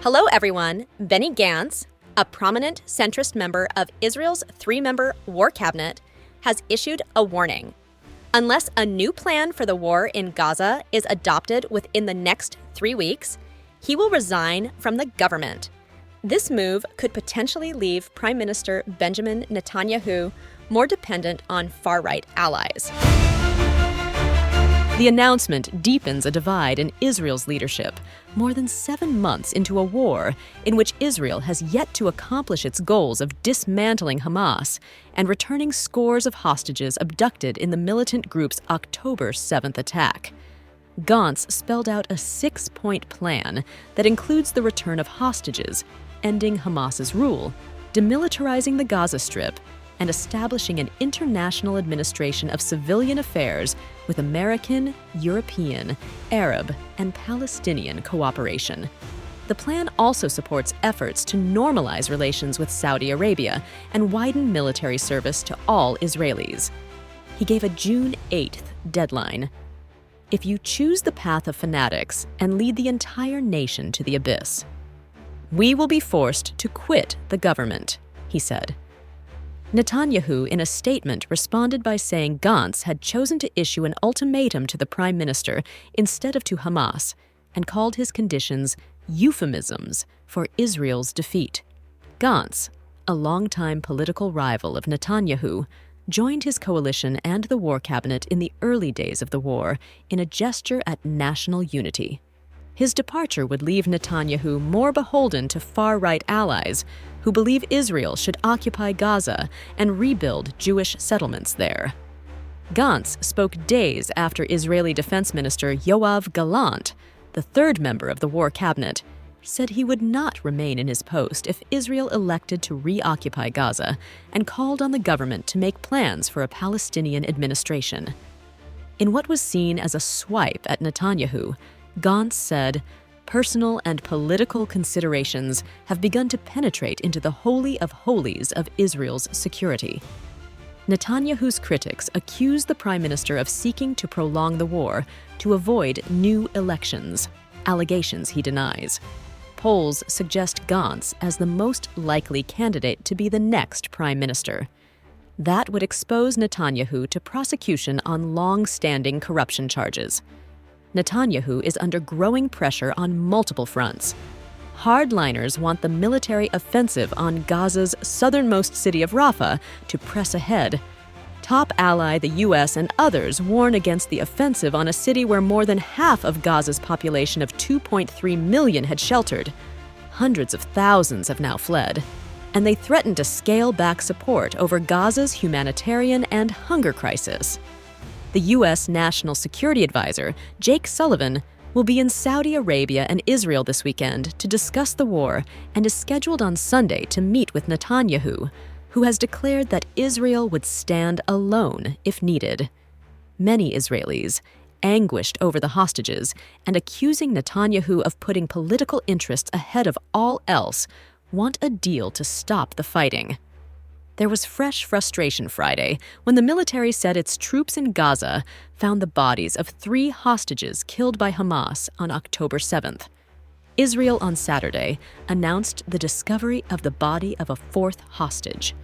Hello, everyone. Benny Gantz, a prominent centrist member of Israel's three-member war cabinet, has issued a warning. Unless a new plan for the war in Gaza is adopted within the next 3 weeks, he will resign from the government. This move could potentially leave Prime Minister Benjamin Netanyahu more dependent on far-right allies. The announcement deepens a divide in Israel's leadership, more than 7 months into a war in which Israel has yet to accomplish its goals of dismantling Hamas and returning scores of hostages abducted in the militant group's October 7th attack. Gantz spelled out a 6-point plan that includes the return of hostages, ending Hamas's rule, demilitarizing the Gaza Strip, and establishing an international administration of civilian affairs with American, European, Arab, and Palestinian cooperation. The plan also supports efforts to normalize relations with Saudi Arabia and widen military service to all Israelis. He gave a June 8th deadline. If you choose the path of fanatics and lead the entire nation to the abyss, we will be forced to quit the government, he said. Netanyahu, in a statement, responded by saying Gantz had chosen to issue an ultimatum to the prime minister instead of to Hamas, and called his conditions euphemisms for Israel's defeat. Gantz, a longtime political rival of Netanyahu, joined his coalition and the war cabinet in the early days of the war in a gesture at national unity. His departure would leave Netanyahu more beholden to far-right allies who believe Israel should occupy Gaza and rebuild Jewish settlements there. Gantz spoke days after Israeli Defense Minister Yoav Gallant, the third member of the war cabinet, said he would not remain in his post if Israel elected to reoccupy Gaza, and called on the government to make plans for a Palestinian administration. In what was seen as a swipe at Netanyahu, Gantz said, "Personal and political considerations have begun to penetrate into the holy of holies of Israel's security." Netanyahu's critics accuse the prime minister of seeking to prolong the war to avoid new elections, allegations he denies. Polls suggest Gantz as the most likely candidate to be the next prime minister. That would expose Netanyahu to prosecution on long-standing corruption charges. Netanyahu is under growing pressure on multiple fronts. Hardliners want the military offensive on Gaza's southernmost city of Rafah to press ahead. Top ally the U.S. and others warn against the offensive on a city where more than half of Gaza's population of 2.3 million had sheltered. Hundreds of thousands have now fled. And they threaten to scale back support over Gaza's humanitarian and hunger crisis. The U.S. National Security Advisor, Jake Sullivan, will be in Saudi Arabia and Israel this weekend to discuss the war and is scheduled on Sunday to meet with Netanyahu, who has declared that Israel would stand alone if needed. Many Israelis, anguished over the hostages and accusing Netanyahu of putting political interests ahead of all else, want a deal to stop the fighting. There was fresh frustration Friday when the military said its troops in Gaza found the bodies of 3 hostages killed by Hamas on October 7th. Israel on Saturday announced the discovery of the body of a 4th hostage.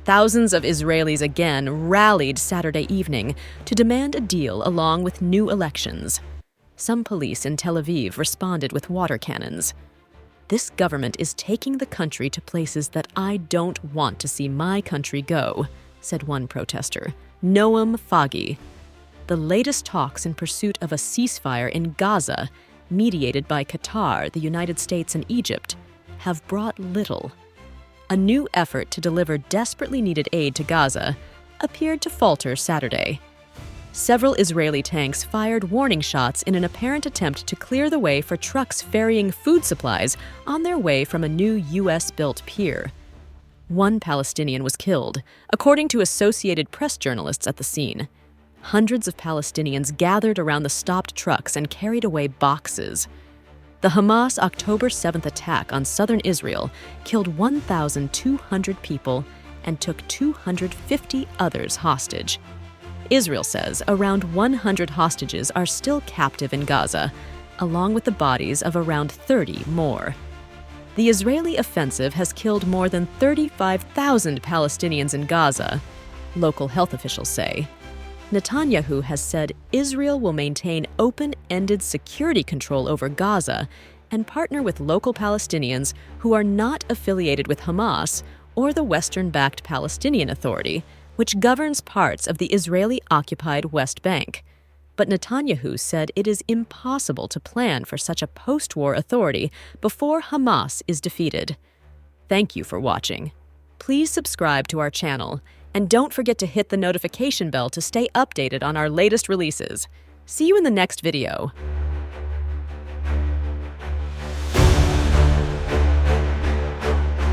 Thousands of Israelis again rallied Saturday evening to demand a deal along with new elections. Some police in Tel Aviv responded with water cannons. "This government is taking the country to places that I don't want to see my country go," said one protester, Noam Fagi. The latest talks in pursuit of a ceasefire in Gaza, mediated by Qatar, the United States, and Egypt, have brought little. A new effort to deliver desperately needed aid to Gaza appeared to falter Saturday. Several Israeli tanks fired warning shots in an apparent attempt to clear the way for trucks ferrying food supplies on their way from a new U.S.-built pier. One Palestinian was killed, according to Associated Press journalists at the scene. Hundreds of Palestinians gathered around the stopped trucks and carried away boxes. The Hamas October 7th attack on southern Israel killed 1,200 people and took 250 others hostage. Israel says around 100 hostages are still captive in Gaza, along with the bodies of around 30 more. The Israeli offensive has killed more than 35,000 Palestinians in Gaza, local health officials say. Netanyahu has said Israel will maintain open-ended security control over Gaza and partner with local Palestinians who are not affiliated with Hamas or the Western-backed Palestinian Authority, which governs parts of the Israeli-occupied West Bank. But Netanyahu said it is impossible to plan for such a post-war authority before Hamas is defeated. Thank you for watching. Please subscribe to our channel, and don't forget to hit the notification bell to stay updated on our latest releases. See you in the next video.